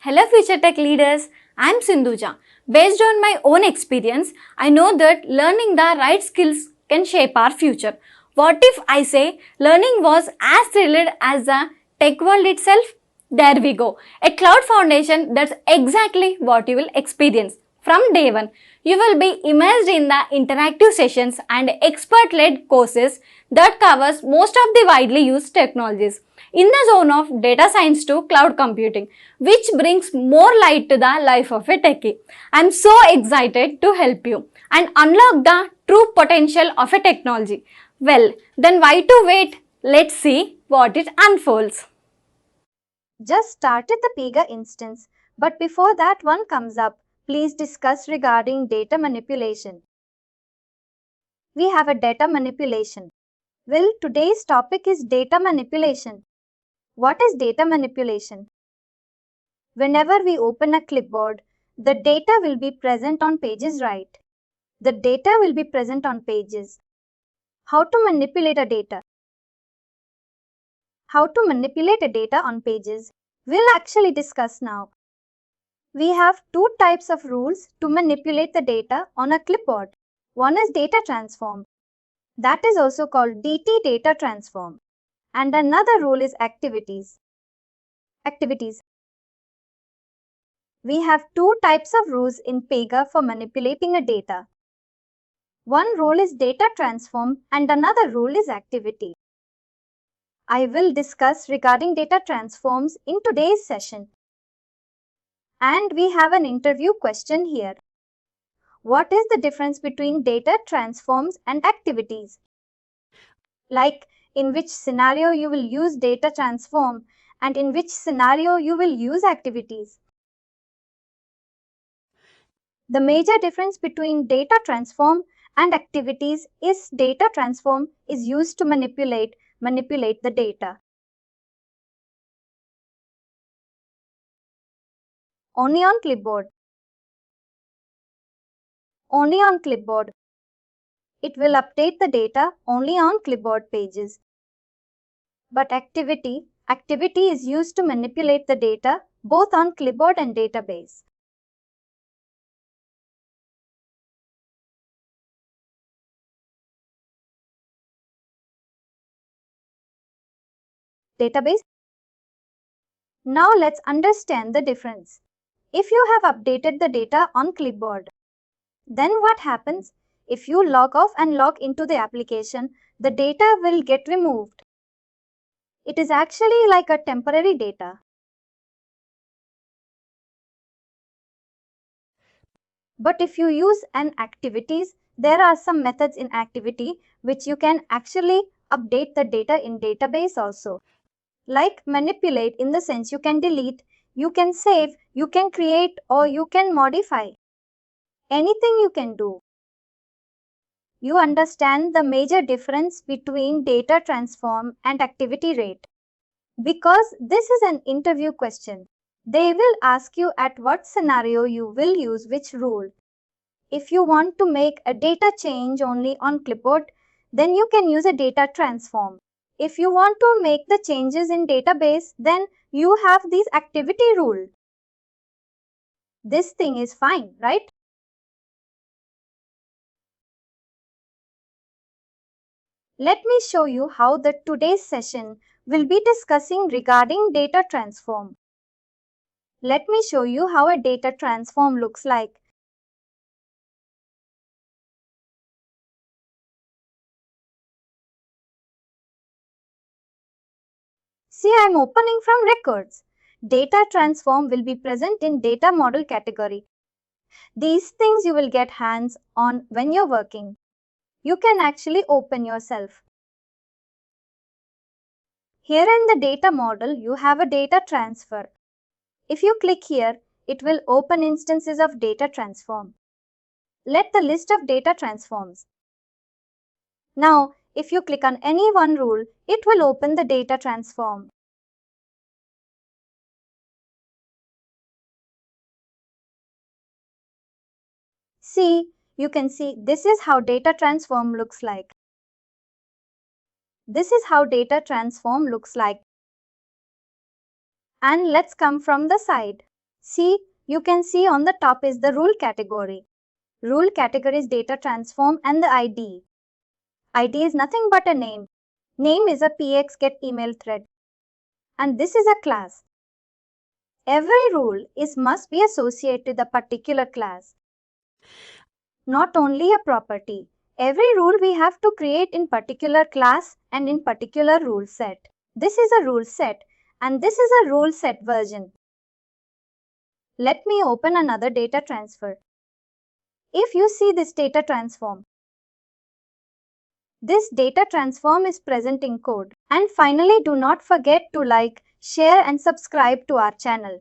Hello future tech leaders, I am Sindhuja. Based on my own experience, I know that learning the right skills can shape our future. What if I say learning was as thrilled as the tech world itself? There we go. A cloud foundation, that's exactly what you will experience. From day one, you will be immersed in the interactive sessions and expert-led courses that covers most of the widely used technologies in the zone of data science to cloud computing, which brings more light to the life of a techie. I'm so excited to help you and unlock the true potential of a technology. Well, then why to wait? Let's see what it unfolds. Just started the PEGA instance, but before that one comes up, please discuss regarding data manipulation. We have a data manipulation. Well, today's topic is data manipulation. What is data manipulation? Whenever we open a clipboard, the data will be present on pages, right? The data will be present on pages. How to manipulate a data? How to manipulate a data on pages? We'll actually discuss now. We have two types of rules to manipulate the data on a clipboard. One is data transform. That is also called DT data transform. And another rule is activities. We have two types of rules in PEGA for manipulating a data. One rule is data transform and another rule is activity. I will discuss regarding data transforms in today's session. And we have an interview question here. What is the difference between data transforms and activities? Like in which scenario you will use data transform and in which scenario you will use activities. The major difference between data transform and activities is data transform is used to manipulate the data. Only on clipboard. Only on clipboard. It will update the data only on clipboard pages. But activity is used to manipulate the data both on clipboard and database. Database. Now let's understand the difference. If you have updated the data on clipboard, then what happens? If you log off and log into the application, the data will get removed. It is actually like a temporary data. But if you use an activities, there are some methods in activity which you can actually update the data in database also. Like manipulate in the sense you can delete, you can save, you can create or you can modify. Anything you can do. You understand the major difference between data transform and activity rate. Because this is an interview question. They will ask you at what scenario you will use which rule. If you want to make a data change only on clipboard, then you can use a data transform. If you want to make the changes in database, then you have this activity rule. This thing is fine, right? Let me show you how the today's session will be discussing regarding data transform. Let me show you how a data transform looks like. See, I am opening from records. Data transform will be present in data model category. These things you will get hands on when you're working. You can actually open yourself. Here in the data model, you have a data transfer. If you click here, it will open instances of data transform. Let the list of data transforms. Now, if you click on any one rule, it will open the data transform. See, you can see this is how data transform looks like. This is how data transform looks like. And let's come from the side. See, you can see on the top is the rule category. Rule category is data transform and the ID. ID is nothing but a name. Name is a PX get email thread. And this is a class. Every rule must be associated with a particular class. Not only a property. Every rule we have to create in particular class and in particular rule set. This is a rule set and this is a rule set version. Let me open another data transfer. If you see this data transform, this data transform is present in code. And finally, do not forget to like, share and subscribe to our channel.